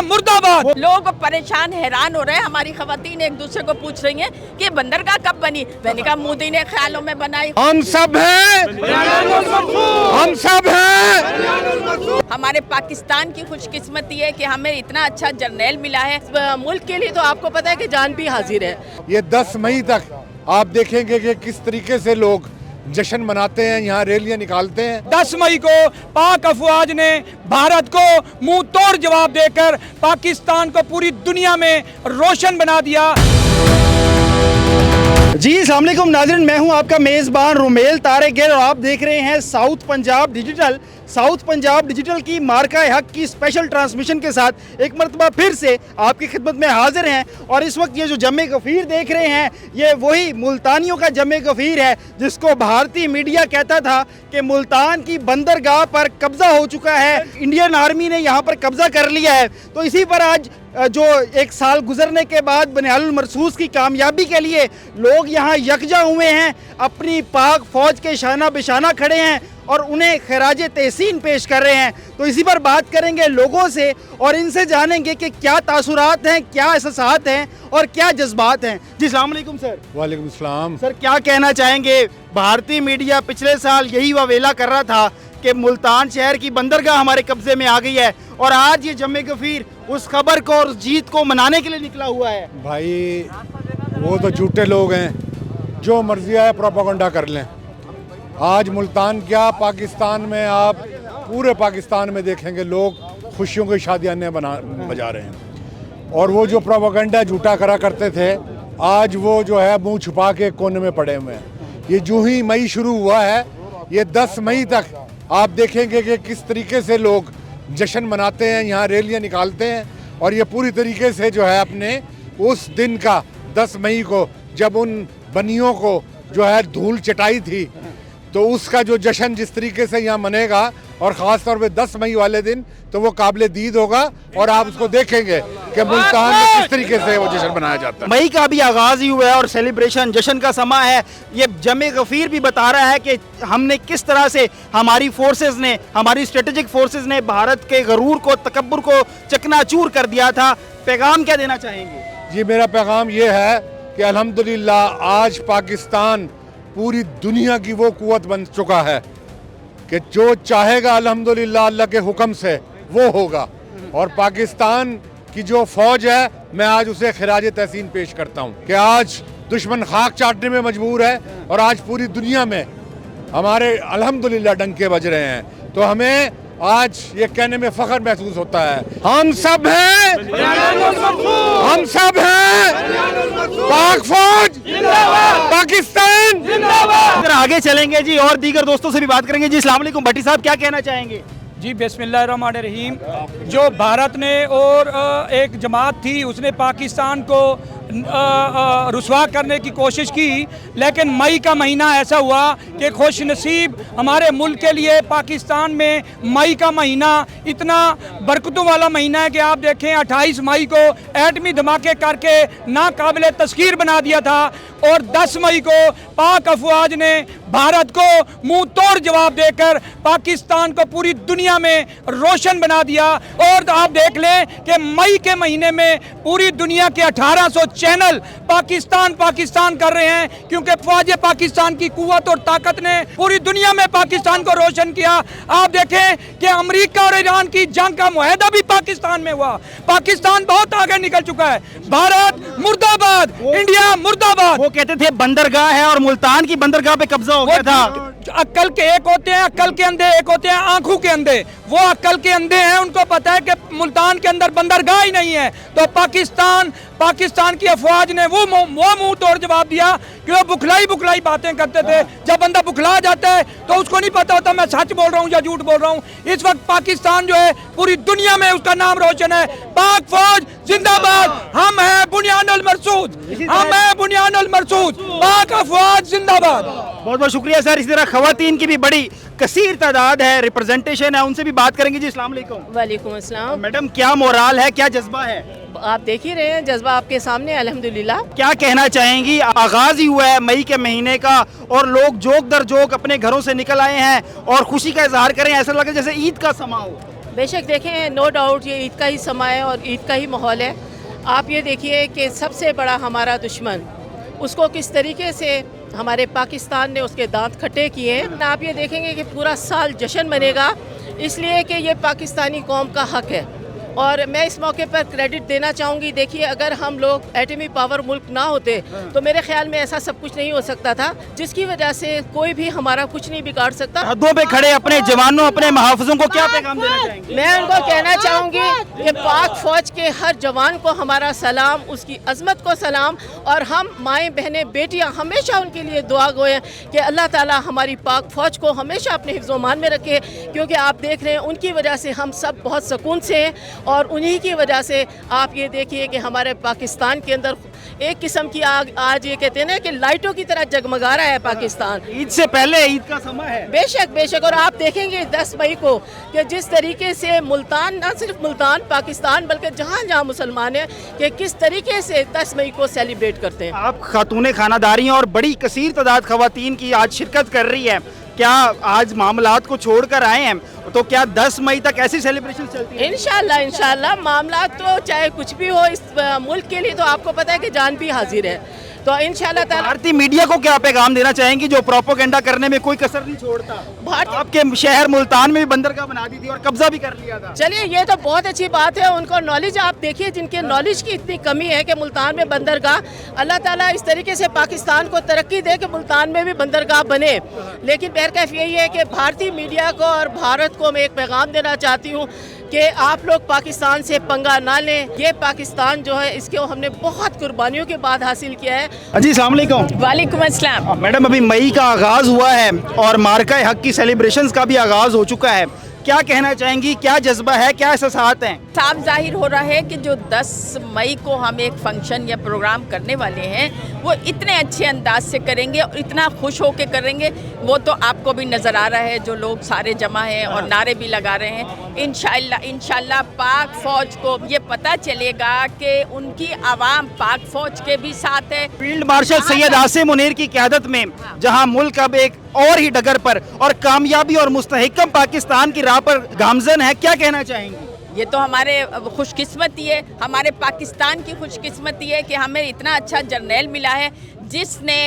मुर्दाबाद। लोग परेशान हैरान हो रहे हैं, हमारी खवातीन एक दूसरे को पूछ रही हैं कि बंदरगाह कब बनी। मैंने कहा मोदी ने ख्यालों में बनाई। हम सब हैं, हम सब हैं। हमारे पाकिस्तान की खुशकिस्मती है कि हमें इतना अच्छा जर्नैल मिला है। मुल्क के लिए तो आपको पता है कि जान भी हाजिर है। ये 10 मई तक आप देखेंगे कि किस तरीके से लोग जश्न मनाते हैं, यहाँ रैलियां निकालते हैं। 10 मई को पाक अफवाज ने भारत को मुंह तोड़ जवाब देकर पाकिस्तान को पूरी दुनिया में रोशन बना दिया। जी अस्सलाम वालेकुम नाज़रीन, मैं हूं आपका मेज़बान रुमेल तारेगिर और आप देख रहे हैं south Punjab digital. South Punjab digital की मार्का हक की स्पेशल ट्रांसमिशन के साथ एक मरतबा फिर से आपकी खिदमत में हाजिर हैं। और इस वक्त ये जो जमे गफ़ीर देख रहे हैं, ये वही मुल्तानियों का जमे गफ़ीर है जिसको भारतीय मीडिया कहता था कि मुल्तान की बंदरगाह पर कब्ज़ा हो चुका है, इंडियन आर्मी ने यहाँ पर कब्ज़ा कर लिया है। तो इसी पर आज जो एक साल गुजरने के बाद बनियानुल मरसूस की कामयाबी के लिए लोग यहाँ यकजा हुए हैं, अपनी पाक फ़ौज के शाना बिशाना खड़े हैं और उन्हें खराज तहसीन पेश कर रहे हैं। तो इसी पर बात करेंगे लोगों से और इनसे जानेंगे कि क्या तासुरात हैं, क्या एहसासात हैं और क्या जज्बात हैं। जी अस्सलाम वालेकुम सर। वालेकुम सलाम। सर क्या कहना चाहेंगे, भारतीय मीडिया पिछले साल यही वावेला कर रहा था कि मुल्तान शहर की बंदरगाह हमारे कब्जे में आ गई है और आज ये जमे गफीर उस खबर को और उस जीत को मनाने के लिए निकला हुआ है। भाई वो तो झूठे लोग हैं, जो मर्जी आए प्रोपेगेंडा कर लें। आज मुल्तान क्या, पाकिस्तान में आप पूरे पाकिस्तान में देखेंगे लोग खुशियों की शादियाँ बजा रहे हैं। और वो जो प्रोपेगेंडा झूठा करा करते थे, आज वो जो है मुंह छुपा के कोने में पड़े हुए हैं। ये जो ही मई शुरू हुआ है, ये 10 मई तक आप देखेंगे कि किस तरीके से लोग जश्न मनाते हैं, यहाँ रैलियां निकालते हैं। और ये पूरी तरीके से जो है अपने उस दिन का 10 मई को जब उन बनियों को जो है धूल चटाई थी, तो उसका जो जश्न जिस तरीके से यहाँ मनेगा और ख़ास तौर पे 10 मई वाले दिन तो वो काबिल दीद होगा और आप उसको देखेंगे कि मुल्तान में किस तरीके से वो जश्न मनाया जाता है। मई का भी आगाज़ ही हुआ है और सेलिब्रेशन जश्न का समा है। ये जमे गफ़ीर भी बता रहा है कि हमने किस तरह से हमारी फोर्सेस ने, हमारी स्ट्रेटेजिक फोर्सेस ने भारत के गरूर को, तकब्बुर को चकनाचूर कर दिया था। पैगाम क्या देना चाहेंगे? जी मेरा पैगाम ये है कि अल्हम्दुलिल्लाह आज पाकिस्तान पूरी दुनिया की वो कुव्वत बन चुका है कि जो चाहेगा अल्हम्दुलिल्लाह अल्लाह के हुक्म से वो होगा। और पाकिस्तान की जो फौज है, मैं आज उसे खिराज तहसीन पेश करता हूँ कि आज दुश्मन खाक चाटने में मजबूर है और आज पूरी दुनिया में हमारे अल्हम्दुलिल्लाह डंके बज रहे हैं। तो हमें आज ये कहने में फख्र महसूस होता है, हम सब हैं, हम सब हैं, पाक फौज पाकिस्तान जिंदाबाद। अगर आगे चलेंगे जी और दीगर दोस्तों से भी बात करेंगे। जी अस्सलाम वालेकुम भट्टी साहब, क्या कहना चाहेंगे? जी बिस्मिल्लाहिर्रहमानिर्रहीम। जो भारत ने और एक जमात थी उसने पाकिस्तान को रुसवा करने की कोशिश की, लेकिन मई का महीना ऐसा हुआ कि खुश नसीब हमारे मुल्क के लिए पाकिस्तान में मई का महीना इतना बरकतों वाला महीना है कि आप देखें 28 मई को एटमी धमाके करके नाकाबिले तस्खीर बना दिया था और 10 मई को पाक अफवाज ने भारत को मुंह तोड़ जवाब देकर पाकिस्तान को पूरी दुनिया में रोशन बना दिया। और आप देख लें कि मई के महीने में पूरी दुनिया के 1800 चैनल पाकिस्तान पाकिस्तान कर रहे हैं, क्योंकि फौज पाकिस्तान की कुव्वत और ताकत ने पूरी दुनिया में पाकिस्तान को रोशन किया। आप देखें कि अमेरिका और ईरान की जंग का मुआहदा भी पाकिस्तान में हुआ। पाकिस्तान बहुत आगे निकल चुका है। भारत मुर्दाबाद, इंडिया मुर्दाबाद। वो कहते थे बंदरगाह है और मुल्तान की बंदरगाह पे कब्जा हो गया था। अक्ल के एक होते हैं, अक्ल के अंधे एक होते हैं, आंखों के अंधे। वो अक्ल के अंधे हैं, उनको पता है कि मुल्तान के अंदर बंदरगाह ही नहीं है। तो पाकिस्तान की अफवाज ने वो मुंह तोड़ जवाब दिया कि वो बुखलाई बातें करते थे। जब बंदा बुखला जाता है तो उसको नहीं पता होता मैं सच बोल रहा हूँ या झूठ बोल रहा हूँ। इस वक्त पाकिस्तान जो है पूरी दुनिया में उसका नाम रोशन है। पाक फौज जिंदाबाद, हम हैं बुनियानुल मरसूद, हम हैं बुनियानुल मरसूद, पाक अफवाज जिंदाबाद। बहुत बहुत शुक्रिया सर। इसी तरह खवातीन की भी बड़ी कसीर तादाद है, रिप्रेजेंटेशन है, उनसे भी बात करेंगे। जी अस्सलाम वालेकुम। वालेकुम अस्सलाम। मैडम क्या मोराल है, क्या जज्बा है? आप देख ही रहे हैं, जज्बा आपके सामने अल्हम्दुलिल्लाह। क्या कहना चाहेंगी? आगाज ही हुआ है मई के महीने का और लोग जोक दर जोक अपने घरों से निकल आए हैं और खुशी का इजहार करें, ऐसा लगे जैसे ईद का समा हो। बेशक देखें, नो डाउट ये ईद का ही समय है और ईद का ही माहौल है। आप ये देखिए कि सबसे बड़ा हमारा दुश्मन, उसको किस तरीके से हमारे पाकिस्तान ने उसके दांत खट्टे किए हैं। आप ये देखेंगे कि पूरा साल जश्न मनेगा, इसलिए कि ये पाकिस्तानी कौम का हक है। और मैं इस मौके पर क्रेडिट देना चाहूँगी। देखिए, अगर हम लोग एटमी पावर मुल्क ना होते तो मेरे ख्याल में ऐसा सब कुछ नहीं हो सकता था, जिसकी वजह से कोई भी हमारा कुछ नहीं बिगाड़ सकता। हदों पे खड़े अपने जवानों, अपने मुहाफिजों को क्या पैगाम देना चाहेंगे? मैं उनको कहना चाहूँगी कि पाक फ़ौज के हर जवान को हमारा सलाम, उसकी अज़मत को सलाम, और हम माएँ बहनें बेटियाँ हमेशा उनके लिए दुआ गोएं कि अल्लाह ताला हमारी पाक फ़ौज को हमेशा अपने हिफ्ज़-ओ-मान में रखे, क्योंकि आप देख रहे हैं उनकी वजह से हम सब बहुत सुकून से हैं। और उन्हीं की वजह से आप ये देखिए कि हमारे पाकिस्तान के अंदर एक किस्म की आग, आज ये कहते हैं ना कि लाइटों की तरह जगमगा रहा है पाकिस्तान। ईद से पहले ईद का समय है। बेशक बेशक, और आप देखेंगे 10 मई को कि जिस तरीके से मुल्तान, ना सिर्फ मुल्तान पाकिस्तान बल्कि जहाँ जहाँ मुसलमान हैं, कि किस तरीके से 10 मई को सेलिब्रेट करते हैं। आप खातून खानादारी हैं और बड़ी कसीर तादाद खवातीन की आज शिरकत कर रही है, क्या आज मामलात को छोड़कर आए हैं? तो क्या 10 मई तक ऐसी सेलिब्रेशन चलती है? इंशाल्लाह इंशाल्लाह, मामलात तो चाहे कुछ भी हो, इस मुल्क के लिए तो आपको पता है कि जान भी हाजिर है। तो इंशाल्लाह ताला भारतीय मीडिया को क्या पैगाम देना चाहेंगी जो प्रोपोगेंडा करने में कोई कसर नहीं छोड़ता? आपके शहर मुल्तान में भी बंदरगाह बना दी थी और कब्जा भी कर लिया था। चलिए, ये तो बहुत अच्छी बात है। उनको नॉलेज, आप देखिए जिनके नॉलेज की इतनी कमी है कि मुल्तान में बंदरगाह, अल्लाह ताला इस तरीके से पाकिस्तान को तरक्की दे कि मुल्तान में भी बंदरगाह बने। लेकिन बहरकैफ यही है कि भारतीय मीडिया को और भारत को मैं एक पैगाम देना चाहती हूँ कि आप लोग पाकिस्तान से पंगा ना लें। ये पाकिस्तान जो है, इसको हमने बहुत कुर्बानियों के बाद हासिल किया है। जी अस्सलाम वालेकुम। वालेकुम अस्सलाम। मैडम, अभी मई का आगाज़ हुआ है और मार्का हक की सेलिब्रेशंस का भी आगाज़ हो चुका है, क्या कहना चाहेंगी? क्या जज्बा है, क्या एहसासात हैं? साफ जाहिर हो रहा है कि जो 10 मई को हम एक फंक्शन या प्रोग्राम करने वाले हैं, वो इतने अच्छे अंदाज से करेंगे और इतना खुश होकर करेंगे। वो तो आपको भी नज़र आ रहा है, जो लोग सारे जमा हैं और नारे भी लगा रहे हैं। इंशाल्लाह पाक फ़ौज को ये पता चलेगा कि उनकी आवाम पाक फ़ौज के भी साथ है। फील्ड मार्शल सैयद आसिम मुनीर की क़यादत में जहां मुल्क अब एक और ही डगर पर और कामयाबी और मुस्तहकम पाकिस्तान की राह पर गामजन है, क्या कहना चाहेंगी? ये तो हमारे खुशकिस्मती है, हमारे पाकिस्तान की खुशकिस्मती है कि हमें इतना अच्छा जर्नैल मिला है जिसने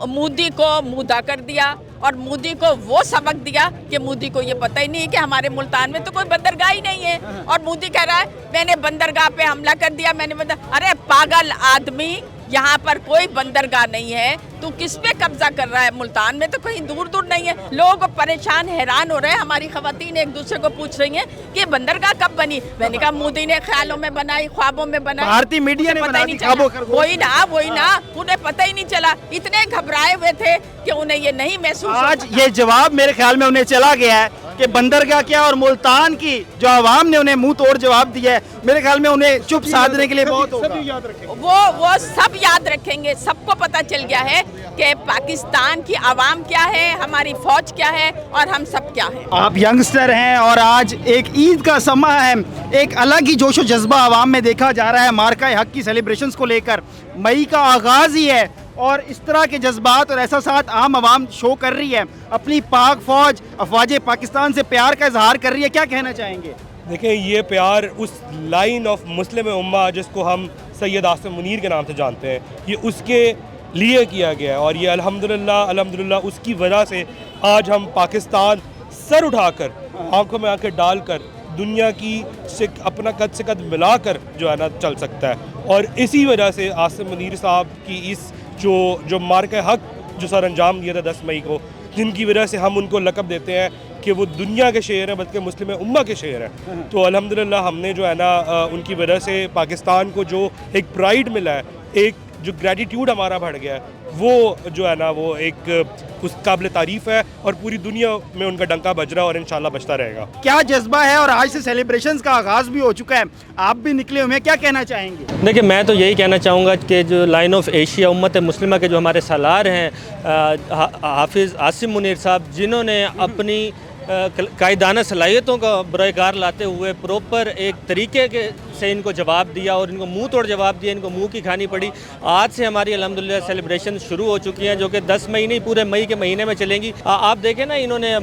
मोदी को मुद्दा कर दिया और मोदी को वो सबक दिया कि मोदी को ये पता ही नहीं है कि हमारे मुल्तान में तो कोई बंदरगाह ही नहीं है। और मोदी कह रहा है मैंने बंदरगाह पे हमला कर दिया, अरे पागल आदमी, यहाँ पर कोई बंदरगाह नहीं है, तू किस पे कब्जा कर रहा है? मुल्तान में तो कहीं दूर दूर नहीं है। लोग परेशान हैरान हो रहे हैं। हमारी खवातीन एक दूसरे को पूछ रही हैं कि बंदरगाह कब बनी। मैंने कहा मोदी ने ख्यालों में बनाई, ख्वाबों में बनाई, भारतीय मीडिया ने पता ही नहीं चला। वही ना, उन्हें पता ही नहीं चला। इतने घबराए हुए थे कि उन्हें ये नहीं महसूस। आज ये जवाब मेरे ख्याल में उन्हें चला गया है कि बंदरगाह क्या, और मुल्तान की जो आवाम ने उन्हें मुंह तोड़ जवाब दिया है। मेरे ख्याल में उन्हें चुप साधने के लिए बहुत होगा। वो सब याद रखेंगे। सबको पता चल गया है कि पाकिस्तान की आवाम क्या है, हमारी फौज क्या है और हम सब क्या है। आप यंगस्टर हैं और आज एक ईद का समय है, एक अलग ही जोश व जज्बा आवाम में देखा जा रहा है मार्का हक की सेलिब्रेशंस को लेकर। मई का आगाज़ ही है और इस तरह के जज्बात और एहसासात आम आवाम शो कर रही है। अपनी पाक फौज, अफवाज पाकिस्तान से प्यार का इजहार कर रही है, क्या कहना चाहेंगे? देखिए, ये प्यार उस लाइन ऑफ मुस्लिम उम्मा जिसको हम सैयद आसिम मुनीर के नाम से जानते हैं, ये उसके लिए किया गया है। और ये अल्हम्दुलिल्लाह उसकी वजह से आज हम पाकिस्तान सर उठाकर, आंखों में आंखें डालकर, दुनिया की से अपना कद से कद मिलाकर जो है ना चल सकता है। और इसी वजह से आसिम मुनीर साहब की इस जो मार्का हक जो सर अंजाम दिया था 10 मई को, जिनकी वजह से हम उनको लक़ब देते हैं कि वो दुनिया के शेर हैं बल्कि मुस्लिम उम्मा के शेर हैं। तो अल्हम्दुलिल्लाह हमने जो है ना उनकी वजह से पाकिस्तान को जो एक प्राइड मिला है, एक जो ग्रेटिट्यूड हमारा बढ़ गया है, वो जो है ना वो एक उस काबिल तारीफ़ है और पूरी दुनिया में उनका डंका बज रहा है और इंशाल्लाह बजता रहेगा। क्या जज्बा है? और आज से सेलिब्रेशंस का आगाज़ भी हो चुका है, आप भी निकले हुए हैं, क्या कहना चाहेंगे? देखिए, मैं तो यही कहना चाहूँगा कि जो लाइन ऑफ एशिया उम्मत मुस्लिमा के जो हमारे सालार हैं हाफिज़ आसिम मुनीर साहब, जिन्होंने अपनी कायदाना सलाहियतों का बरक़रार लाते हुए प्रॉपर एक तरीके के سے ان کو جواب دیا اور ان کو منہ توڑ جواب دیا, ان کو منہ کی کھانی پڑی. آج سے ہماری الحمدللہ سیلیبریشن شروع ہو چکی ہیں جو کہ 10 مئی نہیں پورے مئی کے مہینے میں چلیں گی. آپ دیکھیں نا انہوں نے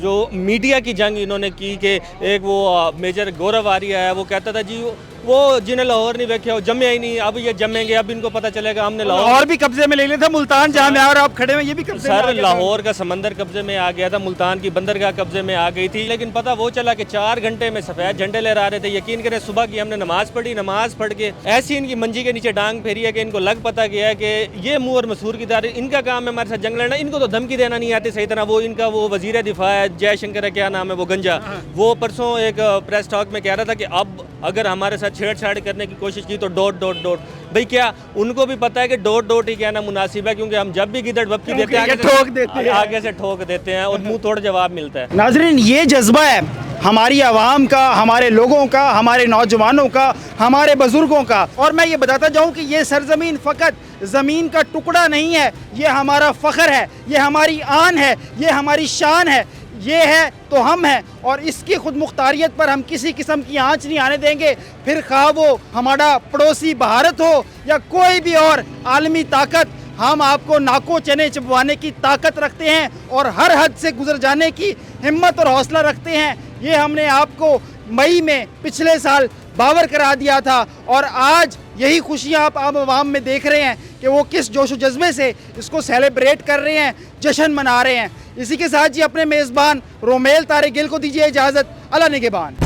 جو میڈیا کی جنگ انہوں نے کی کہ ایک وہ میجر گورو آریہ ہے وہ کہتا تھا جی وہ جنہیں لاہور نہیں دیکھا وہ جمے ہی نہیں, اب یہ جمیں گے, اب ان کو پتہ چلے گا ہم نے لاہور بھی قبضے میں لے لیا تھا, ملتان جہاں میں اور آپ کھڑے ہیں یہ بھی قبضے میں. سر لاہور کا سمندر قبضے میں آ گیا تھا, ملتان کی بندرگاہ قبضے میں آ گئی تھی, لیکن پتہ وہ چلا کہ 4 گھنٹے میں سفید جھنڈے لہرا رہے تھے. یقین کریں صبح کی ہم نے نماز پڑھی, نماز پڑھ کے ایسی ان کی منجی کے نیچے ڈانگ پھیری ہے کہ ان کو لگ پتہ گیا ہے کہ یہ منہ اور مسور کی دار ان کا کام ہے ہمارے ساتھ جنگ لڑنا. ان کو تو دھمکی دینا نہیں آتی صحیح طرح. وہ ان کا وہ وزیر دفاع ہے جے شنکر ہے, کیا نام ہے وہ گنجا, وہ پرسوں ایک پریس ٹاک میں کہہ رہا تھا کہ اب اگر ہمارے ساتھ چھیڑ چھاڑ کرنے کی کوشش کی تو ڈوٹ ڈوٹ ڈوٹ. بھئی کیا ان کو بھی پتہ ہے کہ ڈوٹ ڈوٹ ہی کہنا مناسب ہے, کیونکہ ہم جب بھی گدڑ بپکی دیتے ہیں آگے سے ٹھوک دیتے ہیں اور منہ توڑ جواب ملتا ہے. ناظرین یہ جذبہ ہے ہماری عوام کا, ہمارے لوگوں کا, ہمارے نوجوانوں کا, ہمارے بزرگوں کا. اور میں یہ بتاتا جاؤں کہ یہ سرزمین فقط زمین کا ٹکڑا نہیں ہے, یہ ہمارا فخر ہے, یہ ہماری آن ہے, یہ ہماری شان ہے. یہ ہے تو ہم ہیں, اور اس کی خود مختاریت پر ہم کسی قسم کی آنچ نہیں آنے دیں گے. پھر خواہ وہ ہمارا پڑوسی بھارت ہو یا کوئی بھی اور عالمی طاقت, ہم آپ کو ناکو چنے چبوانے کی طاقت رکھتے ہیں اور ہر حد سے گزر جانے کی ہمت اور حوصلہ رکھتے ہیں. یہ ہم نے آپ کو مئی میں پچھلے سال باور کرا دیا تھا, اور آج یہی خوشیاں آپ عام عوام میں دیکھ رہے ہیں کہ وہ کس جوش و جذبے سے اس کو سیلیبریٹ کر رہے ہیں, جشن منا رہے ہیں. اسی کے ساتھ جی اپنے میزبان رومیل طارق گل کو دیجیے اجازت. اللہ نگہبان.